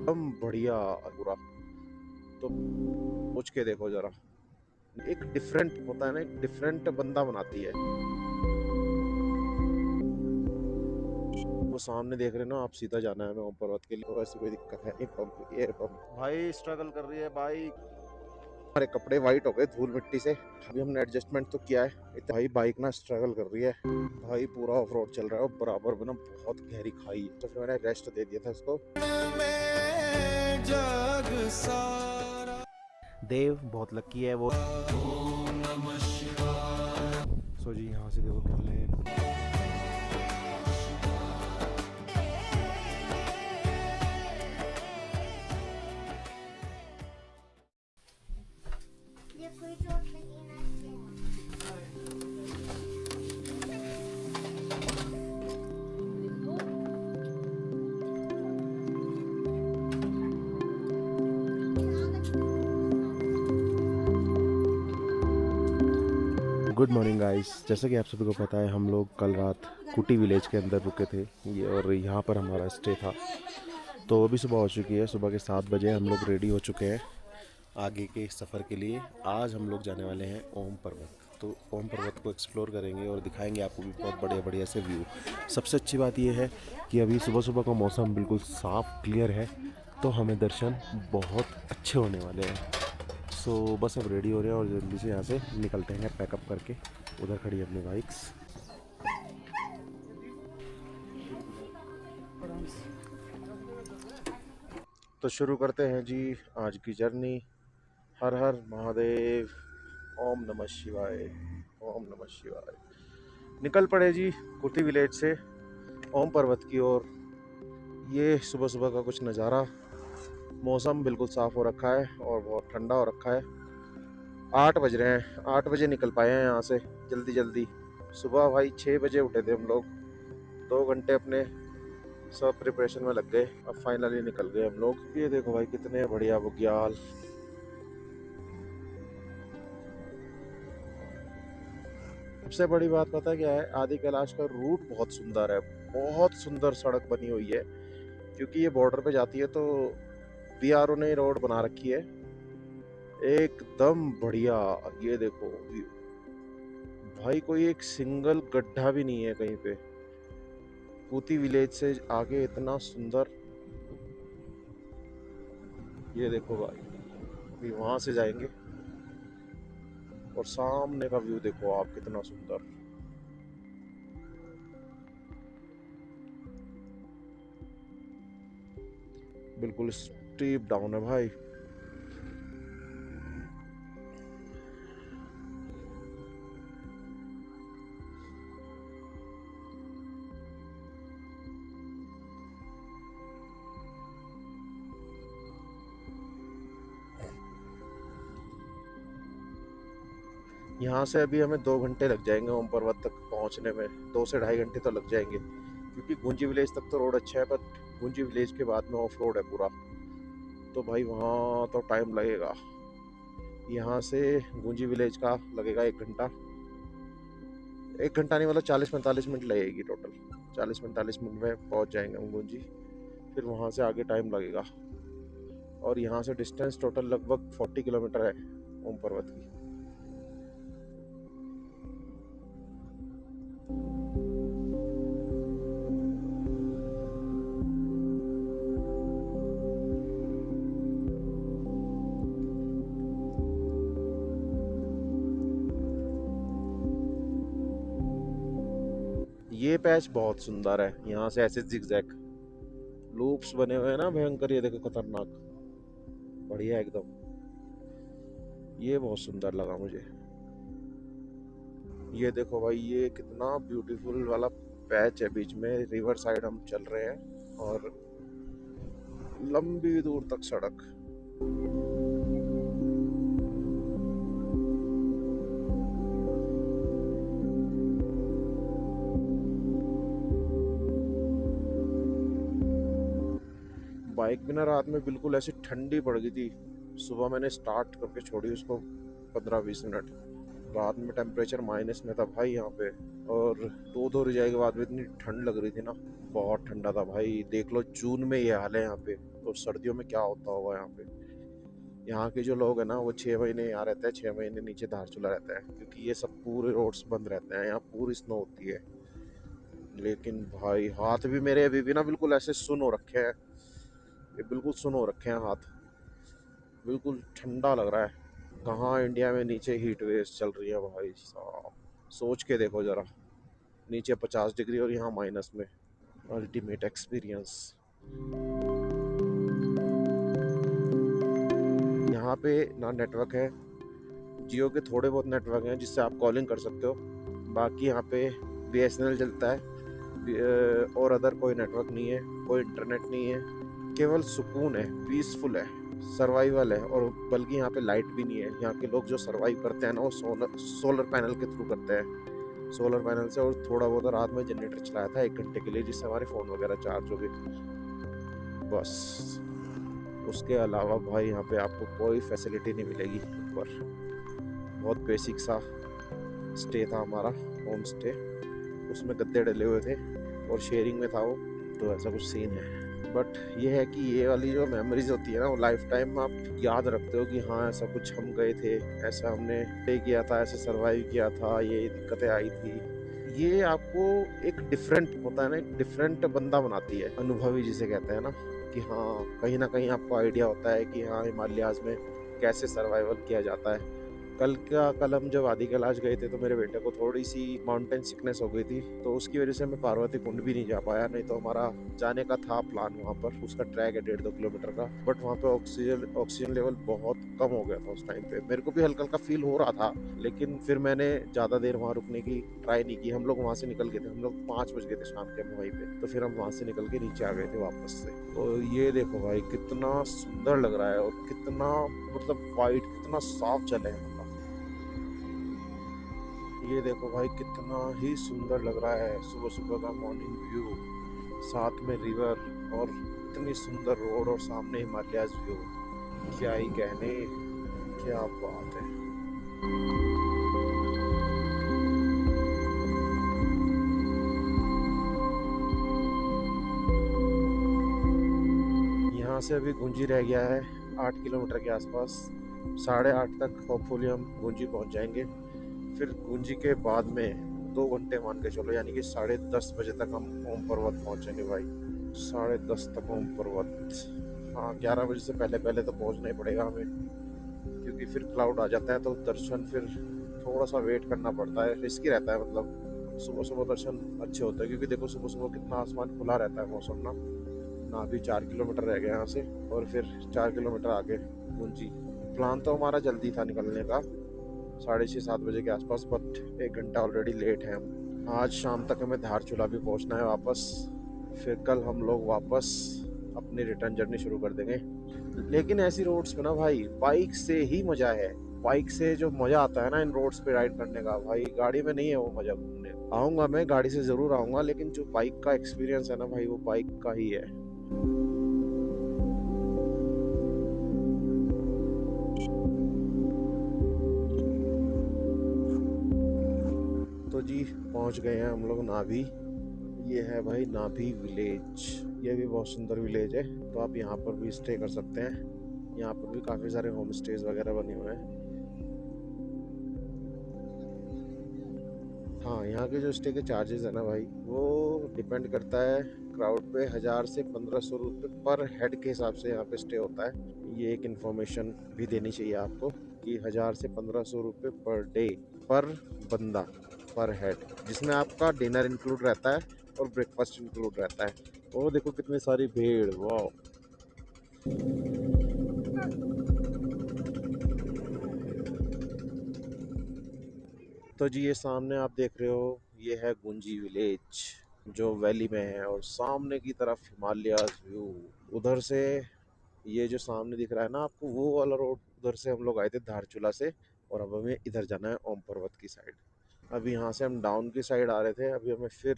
एकदम बढ़िया पूरा। तो सोच के देखो जरा, एक डिफरेंट होता है ना, एक डिफरेंट बंदा बनाती है। वो सामने देख रहे हो ना आप, सीधा जाना है हमें ओम पर्वत के लिए, वैसे कोई दिक्कत है नहीं। पंप, एयर पंप भाई स्ट्रगल कर रही है बाइक। हमारे कपड़े वाइट हो गए धूल मिट्टी से। अभी हमने एडजस्टमेंट तो किया है। भाई बाइक ना स्ट्रगल कर रही है भाई, पूरा ऑफ रोड चल रहा है और बराबर में ना बहुत गहरी खाई है, तो फिर मैंने रेस्ट दे दिया था इसको। देव बहुत लकी है वो। सो जी यहाँ से देखो कितने ये कोई चोट लगी ना क्या? Good morning guys. जैसा कि आप सभी को पता है, हम लोग कल रात कुटी विलेज के अंदर रुके थे और यहाँ पर हमारा स्टे था। तो अभी सुबह हो चुकी है, सुबह के 7 बजे हम लोग रेडी हो चुके हैं आगे के सफ़र के लिए। आज हम लोग जाने वाले हैं ओम पर्वत। तो ओम पर्वत को एक्सप्लोर करेंगे और दिखाएंगे आपको भी बहुत बढ़िया बढ़िया से व्यू। सबसे अच्छी बात यह है कि अभी सुबह सुबह का मौसम बिल्कुल साफ़ क्लियर है, तो हमें दर्शन बहुत अच्छे होने वाले हैं। सो बस अब रेडी हो रहे हैं और जल्दी से यहाँ से निकलते हैं पैकअप करके। उधर खड़ी है अपनी बाइक्स। तो शुरू करते हैं जी आज की जर्नी। हर हर महादेव, ओम नमः शिवाय, ओम नमः शिवाय। निकल पड़े जी कुटी विलेज से ओम पर्वत की ओर। ये सुबह सुबह का कुछ नज़ारा। मौसम बिल्कुल साफ़ हो रखा है और बहुत ठंडा हो रखा है। 8 बज रहे हैं, 8 बजे निकल पाए हैं यहाँ से जल्दी जल्दी। सुबह भाई 6 बजे उठे थे हम लोग। 2 घंटे अपने सब प्रिपरेशन में लग गए, अब फाइनली निकल गए हम लोग। ये देखो भाई कितने बढ़िया बुग्याल। सबसे बड़ी बात पता है क्या है, आदि कैलाश का रूट बहुत सुंदर है। बहुत सुंदर सड़क बनी हुई है, क्योंकि ये बॉर्डर पे जाती है तो बीआरओ ने रोड बना रखी है एकदम बढ़िया। ये देखो व्यू भाई, कोई एक सिंगल गड्ढा भी नहीं है कहीं पे। कूती विलेज से आगे इतना सुंदर। ये देखो भाई, अभी वहां से जाएंगे और सामने का व्यू देखो आप कितना सुंदर। बिल्कुल स्टीप डाउन है भाई। यहाँ से अभी हमें 2 घंटे लग जाएंगे ओम पर्वत तक पहुँचने में। 2 से ढाई घंटे तो लग जाएंगे, क्योंकि गुंजी विलेज तक तो रोड अच्छा है, पर गुंजी विलेज के बाद में ऑफ रोड है पूरा, तो भाई वहाँ तो टाइम लगेगा। यहाँ से गुंजी विलेज का लगेगा 1 घंटा। 1 घंटा नहीं, मतलब 40-45 मिनट लगेगी टोटल। 40-45 मिनट में पहुँच जाएंगे हम गुंजी। फिर वहाँ से आगे टाइम लगेगा। और यहाँ से डिस्टेंस टोटल लगभग 40 किलोमीटर है ओम पर्वत की। ये पैच बहुत सुंदर है, यहाँ से ऐसे जिगजैग लूप्स बने हुए हैं ना भयंकर। ये देखो खतरनाक, बढ़िया एकदम। ये बहुत सुंदर लगा मुझे। ये देखो भाई, ये कितना ब्यूटीफुल वाला पैच है, बीच में रिवर साइड हम चल रहे हैं और लंबी दूर तक सड़क। बाइक भी ना रात में बिल्कुल ऐसी ठंडी पड़ गई थी। सुबह मैंने स्टार्ट करके छोड़ी उसको 15-20 मिनट रात में टेम्परेचर माइनस में था भाई यहाँ पे, और दो दो रजाई के बाद भी इतनी ठंड लग रही थी ना, बहुत ठंडा था भाई। देख लो जून में ये हाल है यहाँ पे, और सर्दियों में क्या होता होगा यहाँ पे। यहाँ के जो लोग हैं ना वो 6 महीने यहाँ रहते हैं, 6 महीने नीचे धारचूला रहता है, क्योंकि ये सब पूरे रोड्स बंद रहते हैं, यहाँ पूरी स्नो होती है। लेकिन भाई हाथ भी मेरे अभी भी ना बिल्कुल ऐसे सुन हो रखे हैं, ये बिल्कुल सुन हो रखे हैं हाथ, बिल्कुल ठंडा लग रहा है। कहाँ इंडिया में नीचे हीट वेव्स चल रही है भाई साहब, सोच के देखो जरा, नीचे 50 डिग्री और यहाँ माइनस में। Ultimate experience. यहाँ पे ना नेटवर्क है, जियो के थोड़े बहुत नेटवर्क हैं जिससे आप कॉलिंग कर सकते हो, बाकी यहाँ पे BSNL चलता है, और अदर कोई नेटवर्क नहीं है, कोई इंटरनेट नहीं है, केवल सुकून है, पीसफुल है, सर्वाइवल है। और बल्कि यहाँ पे लाइट भी नहीं है। यहाँ के लोग जो सर्वाइव करते हैं ना वो सोलर पैनल के थ्रू करते हैं, सोलर पैनल से। और थोड़ा बहुत रात में जनरेटर चलाया था 1 घंटे के लिए, जिससे हमारे फ़ोन वगैरह चार्ज हो गए, बस। उसके अलावा भाई यहाँ पे आपको कोई फैसिलिटी नहीं मिलेगी ऊपर। बहुत बेसिक सा स्टे था हमारा, होम स्टे, उसमें गद्दे डले हुए थे और शेयरिंग में था वो, तो ऐसा कुछ सीन है। बट ये है कि ये वाली जो मेमोरीज होती है ना वो लाइफ टाइम आप याद रखते हो कि हाँ ऐसा कुछ हम गए थे, ऐसा हमने पे किया था, ऐसे सरवाइव किया था, ये दिक्कतें आई थी। ये आपको एक डिफरेंट होता है ना, एक डिफरेंट बंदा बनाती है, अनुभवी जिसे कहते हैं ना, कि हाँ कहीं ना कहीं आपको आइडिया होता है कि हाँ हिमालयाज में कैसे सर्वाइवल किया जाता है। कल हम जब आदि कैलाश गए थे तो मेरे बेटे को थोड़ी सी माउंटेन सिकनेस हो गई थी, तो उसकी वजह से मैं पार्वती कुंड भी नहीं जा पाया, नहीं तो हमारा जाने का था प्लान वहाँ पर। उसका ट्रैक है 1.5-2 किलोमीटर का, बट वहाँ पे ऑक्सीजन लेवल बहुत कम हो गया था उस टाइम पे। मेरे को भी हल्का हल्का फील हो रहा था, लेकिन फिर मैंने ज़्यादा देर वहाँ रुकने की ट्राई नहीं की। हम लोग वहाँ से निकल गए थे, हम लोग 5 बज गए थे शाम के वहीं पे, तो फिर हम वहाँ से निकल के नीचे आ गए थे वापस से। तो ये देखो भाई कितना सुंदर लग रहा है, और कितना मतलब वाइट, कितना साफ जल है यहाँ का। ये देखो भाई कितना ही सुंदर लग रहा है, सुबह सुबह का मॉर्निंग व्यू, साथ में रिवर, और इतनी सुंदर रोड, और सामने हिमालयाज व्यू। क्या ही कहने, क्या बात है। यहाँ से अभी गुंजी रह गया है 8 किलोमीटर के आसपास, 8:30 तक होपफुली हम गुंजी पहुँच जाएंगे। फिर गुंजी के बाद में 2 घंटे मान के चलो, यानी कि 10:30 बजे तक हम ओम पर्वत पहुँचेंगे भाई। 10:30 तक ओम पर्वत, हाँ 11 बजे से पहले पहले तो पहुँचना ही पड़ेगा हमें, क्योंकि फिर क्लाउड आ जाता है तो दर्शन फिर थोड़ा सा वेट करना पड़ता है, रिस्की रहता है। मतलब सुबह सुबह दर्शन अच्छे होते हैं, क्योंकि देखो सुबह सुबह कितना आसमान खुला रहता है, मौसम ना। ना अभी 4 किलोमीटर रह गए यहाँ से, और फिर 4 किलोमीटर आगे गुंजी। प्लान तो हमारा जल्दी था निकलने का, 6:30-7 बजे के आसपास, बट 1 घंटा ऑलरेडी लेट है हम। आज शाम तक हमें धारचूला भी पहुंचना है वापस, फिर कल हम लोग वापस अपनी रिटर्न जर्नी शुरू कर देंगे। लेकिन ऐसी रोड्स पे ना भाई बाइक से ही मजा है, बाइक से जो मजा आता है ना इन रोड्स पे राइड करने का, भाई गाड़ी में नहीं है वो मजा। घूमने आऊंगा मैं, गाड़ी से जरूर आऊंगा, लेकिन जो बाइक का एक्सपीरियंस है ना भाई, वो बाइक का ही है। तो जी पहुंच गए हैं हम लोग नाभी। ये है भाई नाभी विलेज, ये भी बहुत सुंदर विलेज है, तो आप यहाँ पर भी स्टे कर सकते हैं। यहाँ पर भी काफ़ी सारे होम स्टेज वगैरह बने हुए हैं। हाँ यहाँ के जो स्टे के चार्जेस है ना भाई, वो डिपेंड करता है क्राउड पे। 1000 से 1500 रुपये पर हेड के हिसाब से यहाँ पे स्टे होता है। ये एक इन्फॉर्मेशन भी देनी चाहिए आपको, कि 1000 से 1500 रुपये पर डे, पर बंदा, पर हेड, जिसमें आपका डिनर इंक्लूड रहता है और ब्रेकफास्ट इंक्लूड रहता है। वो देखो कितनी सारी भीड़, वाह। तो जी ये सामने आप देख रहे हो, ये है गुंजी विलेज, जो वैली में है, और सामने की तरफ हिमालयाज व्यू। उधर से ये जो सामने दिख रहा है ना आपको, वो वाला रोड, उधर से हम लोग आए थे धारचूला से, और अब हमें इधर जाना है ओम पर्वत की साइड। अभी यहाँ से हम डाउन की साइड आ रहे थे, अभी हमें फिर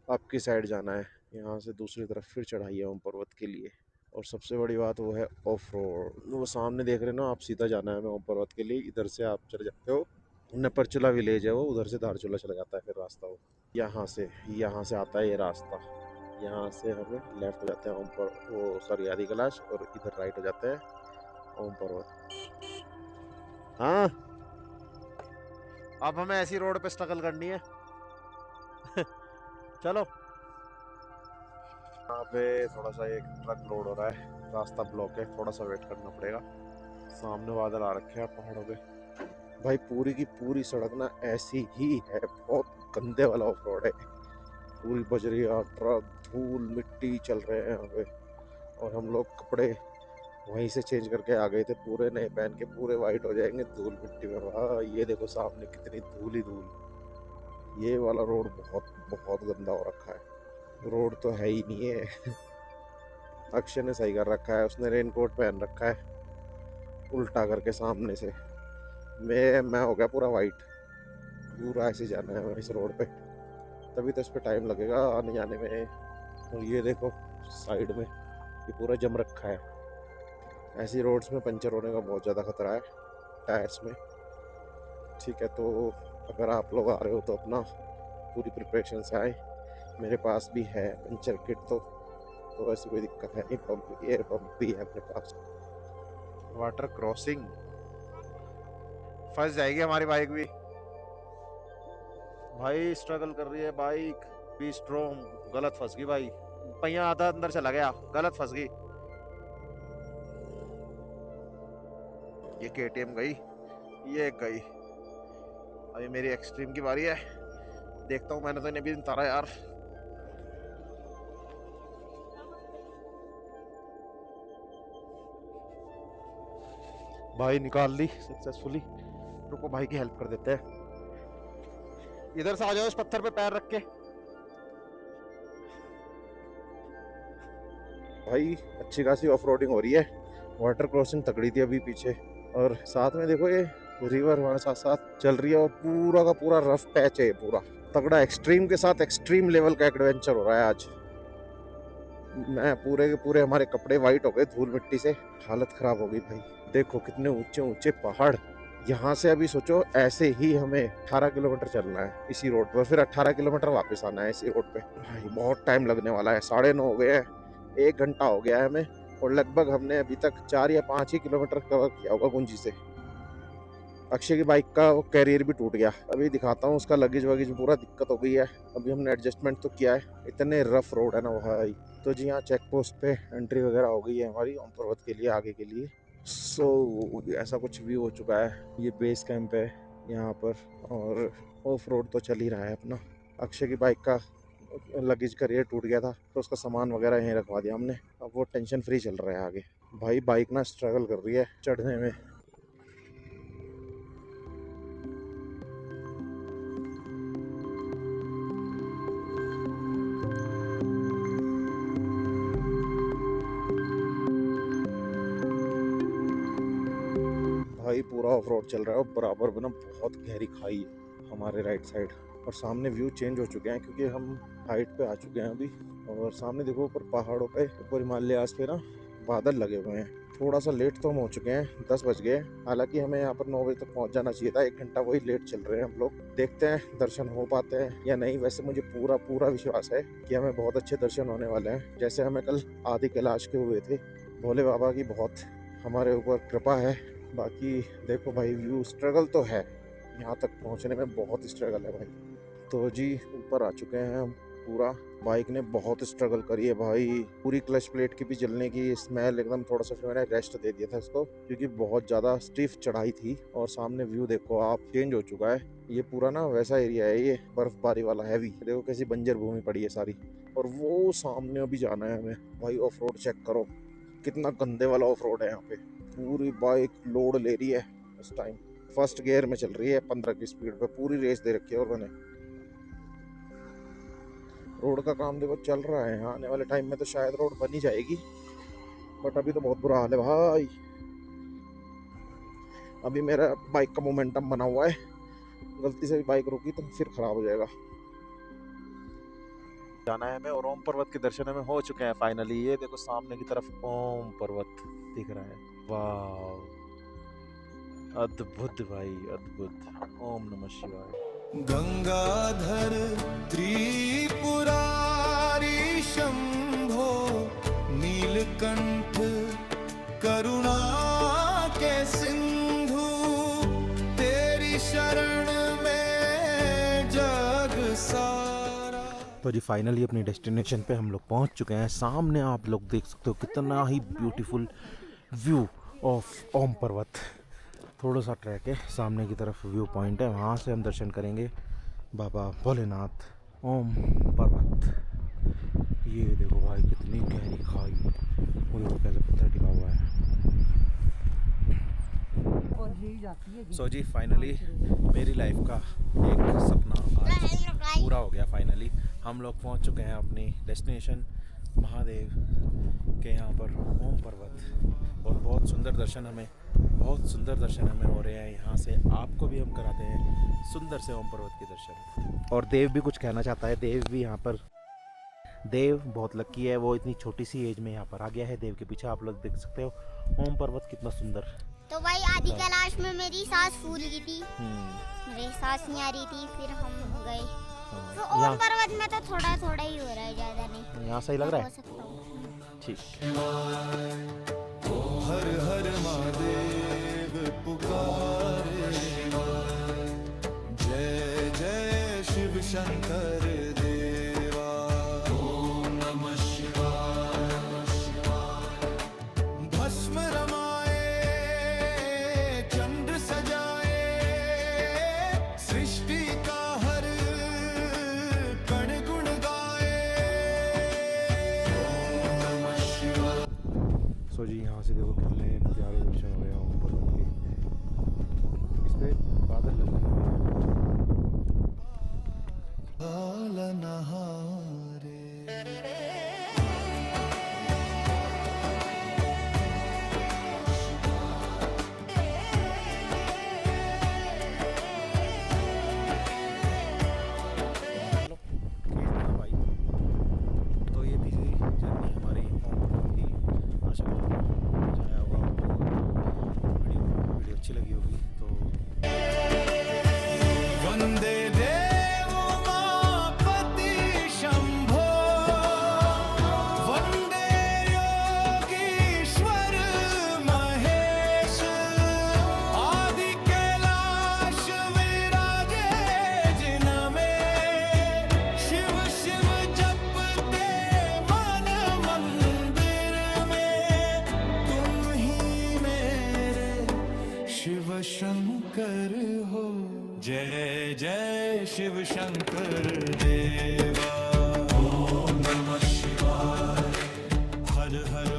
अप की साइड जाना है। यहाँ से दूसरी तरफ फिर चढ़ाई है ओम पर्वत के लिए। और सबसे बड़ी बात वो है ऑफ रोड, वो सामने देख रहे हो ना आप, सीधा जाना है हमें ओम पर्वत के लिए, इधर से आप चढ़ जाते हो नपरचुला विलेज है वो, उधर से धारचूला चला जाता है फिर रास्ता वो। यहाँ से आता है ये रास्ता। यहाँ से हमें लेफ्ट हो जाते हैं ओम पर वो सॉरी आदि कैलाश, और इधर राइट हो जाते हैं ओम पर्वत। हाँ, अब हमें ऐसी रोड पे स्ट्रगल करनी है। चलो। यहाँ पे थोड़ा सा एक ट्रक लोड हो रहा है, रास्ता ब्लॉक है, थोड़ा सा वेट करना पड़ेगा। सामने बादल आ रखे हैं पहाड़ों पे। भाई पूरी की पूरी सड़क ना ऐसी ही है, बहुत गंदे वाला ऑफ रोड है। पूरी बजरिया ट्रक धूल मिट्टी चल रहे हैं यहाँ पे। और हम लोग कपड़े वहीं से चेंज करके आ गए थे, पूरे नए पहन के पूरे वाइट हो जाएंगे धूल मिट्टी में। वाह, ये देखो सामने कितनी धूल ही धूल। ये वाला रोड बहुत बहुत गंदा हो रखा है, रोड तो है ही नहीं है। अक्षय ने सही कर रखा है, उसने रेनकोट पहन रखा है उल्टा करके सामने से। मैं हो गया पूरा वाइट। पूरा ऐसे जाना है इस रोड पे, तभी तो इस पे टाइम लगेगा आने जाने में। और ये देखो साइड में ये पूरा जम रखा है। ऐसी रोड्स में पंचर होने का बहुत ज़्यादा खतरा है टायर्स में। ठीक है, तो अगर आप लोग आ रहे हो तो अपना पूरी प्रिपरेशन से आए। मेरे पास भी है पंचर किट, तो ऐसी कोई दिक्कत है नहीं। पंप एयर पंप भी है अपने पास। वाटर क्रॉसिंग फंस जाएगी हमारी बाइक भी। भाई स्ट्रगल कर रही है बाइक। B strong. गलत फंस गई भाई, पहिया आधा अंदर चला गया, गलत फंस गई। ये केटीएम गई, ये गई। अभी मेरी एक्सट्रीम की बारी है। देखता हूँ, मैंने तो इन्हें भी उतारा यार। भाई निकाल ली सक्सेसफुली। रुको भाई की हेल्प कर देते हैं। इधर से आ जाओ, इस पत्थर पे पैर रख के। भाई अच्छी खासी ऑफ रोडिंग हो रही है। वाटर क्रॉसिंग तगड़ी थी अभी पीछे, और साथ में देखो ये रिवर हमारे साथ साथ चल रही है, और पूरा का पूरा रफ पैच है। पूरा तगड़ा एक्सट्रीम के साथ एक्सट्रीम लेवल का एडवेंचर हो रहा है आज। मैं पूरे के पूरे हमारे कपड़े वाइट हो गए धूल मिट्टी से, हालत खराब हो गई भाई। देखो कितने ऊंचे ऊंचे पहाड़। यहाँ से अभी सोचो ऐसे ही हमें 18 किलोमीटर चलना है इसी रोड पर, फिर 18 किलोमीटर वापस आना है इसी रोड पे। भाई बहुत टाइम लगने वाला है, 9:30 हो गए हैं, 1 घंटा हो गया है हमें। और लगभग हमने अभी तक 4 या 5 ही किलोमीटर कवर किया होगा गुंजी से। अक्षय की बाइक का वो कैरियर भी टूट गया, अभी दिखाता हूँ उसका लगेज वगेज पूरा दिक्कत हो गई है। अभी हमने एडजस्टमेंट तो किया है, इतने रफ रोड है ना भाई। तो जी हाँ, चेक पोस्ट पे एंट्री वगैरह हो गई है हमारी ओम पर्वत के लिए, आगे के लिए। ऐसा कुछ भी हो चुका है। ये बेस कैंप है यहाँ पर, और ऑफ रोड तो चल ही रहा है अपना। अक्षय की बाइक का लगेज करियर टूट गया था, तो उसका सामान वगैरह यहीं रखवा दिया हमने। अब वो टेंशन फ्री चल रहा है आगे। भाई बाइक ना स्ट्रगल कर रही है चढ़ने में। भाई पूरा ऑफ रोड चल रहा है, और बराबर में ना बहुत गहरी खाई है हमारे राइट साइड। और सामने व्यू चेंज हो चुके हैं क्योंकि हम हाइट पे आ चुके हैं अभी। और सामने देखो ऊपर पहाड़ों पे, ऊपर हिमालयास पे ना बादल लगे हुए हैं। थोड़ा सा लेट तो हम हो चुके हैं, 10 बज गए। हालांकि हमें यहाँ पर 9 बजे तक पहुंच जाना चाहिए था, 1 घंटा वही लेट चल रहे हैं हम लोग। देखते हैं दर्शन हो पाते हैं या नहीं। वैसे मुझे पूरा पूरा विश्वास है कि हमें बहुत अच्छे दर्शन होने वाले हैं, जैसे हमें कल आदि कैलाश के हुए थे। भोले बाबा की बहुत हमारे ऊपर कृपा है। बाकी देखो भाई, व्यू स्ट्रगल तो है, यहाँ तक पहुँचने में बहुत स्ट्रगल है भाई। तो जी ऊपर आ चुके हैं हम पूरा। बाइक ने बहुत स्ट्रगल करी है भाई, पूरी क्लच प्लेट की भी जलने की स्मेल एकदम। थोड़ा सा फिर मैंने रेस्ट दे दिया था इसको, क्योंकि बहुत ज़्यादा स्टीफ चढ़ाई थी। और सामने व्यू देखो आप, चेंज हो चुका है। ये पूरा ना वैसा एरिया है, ये बर्फबारी वाला हैवी। देखो कैसी बंजर भूमि पड़ी है सारी। और वो सामने अभी जाना है हमें। भाई ऑफ रोड चेक करो, कितना गंदे वाला ऑफ रोड है यहाँ पे। पूरी बाइक लोड ले रही है इस टाइम, फर्स्ट गियर में चल रही है 15 की स्पीड पे। पूरी रेस दे रखी है और मैंने। रोड का काम देखो चल रहा है, आने वाले टाइम में तो शायद रोड बनी जाएगी, बट अभी तो बहुत बुरा हाल है भाई। अभी मेरा बाइक का मोमेंटम बना हुआ है, गलती से भी बाइक रुकी तो फिर खराब हो जाएगा। जाना है हमें, और ओम पर्वत के दर्शन हमें हो चुके हैं फाइनली। ये देखो सामने की तरफ ओम पर्वत दिख रहा है। वाह, अद्भुत भाई, अद्भुत। ओम नमः शिवाय। गंगाधर त्रिपुरारी शंभो नीलकंठ करुणा के सिंधु तेरी शरण में जग सारा। तो जी फाइनली अपनी डेस्टिनेशन पे हम लोग पहुंच चुके हैं। सामने आप लोग देख सकते हो कितना ही ब्यूटीफुल व्यू ऑफ ओम पर्वत। थोड़ा सा ट्रैक है, सामने की तरफ व्यू पॉइंट है, वहाँ से हम दर्शन करेंगे बाबा भोलेनाथ ओम पर्वत। ये देखो भाई कितनी गहरी खाई, वो देखो कैसे पत्थर टिका हुआ है। सो जी फाइनली मेरी लाइफ का एक सपना आज पूरा हो गया। फाइनली हम लोग पहुंच चुके हैं अपनी डेस्टिनेशन महादेव के यहाँ पर ओम पर्वत। और बहुत सुंदर दर्शन हमें हो रहे हैं यहाँ से। आपको भी हम कराते हैं सुंदर से ओम पर्वत के दर्शन। और देव भी कुछ कहना चाहता है। देव भी यहाँ पर, देव बहुत लकी है, वो इतनी छोटी सी एज में यहाँ पर आ गया है। देव के पीछे आप लोग देख सकते हो ओम पर्वत कितना सुंदर। तो भाई आदि कैलाश में मेरी सांस फूल गई थी, मेरी सांस नहीं आ रही थी, फिर हम गए। तो ओम पर्वत में तो थोड़ा थोड़ा ही हो रहा है, ज्यादा नहीं। यहाँ सही लग रहा हो है, सकता हूँ। ठीक। हर हर महादेव पुकारे, जय जय शिव शंकर देवा। ओम नमः शिवाय, भस्म रमाए चंद्र सजाए, सृष्टि का हर कण गुण गाए। ओम नमः शिवाय। सो जी यहाँ से देखो कितने प्यारे दर्शन हो गए ओम पर्वत के। इस पे बादल लगे हुए हैं। पालनहारे। चलो भाई, तो ये थी जर्नी हमारी ओम पर्वत की। आशा करता हूँ मजा आया होगा आपको। वीडियो अच्छी लगी होगी तो वंदे देव उमापति शंभो, वंदे योगीश्वर महेश, आदि कैलाश विराजे जिनमें, शिव शिव जपते मन मंदिर में, तुम ही मेरे शिव शंकर हो। जय जय शिव शंकर देवा। ओम नमः शिवाय, हर हर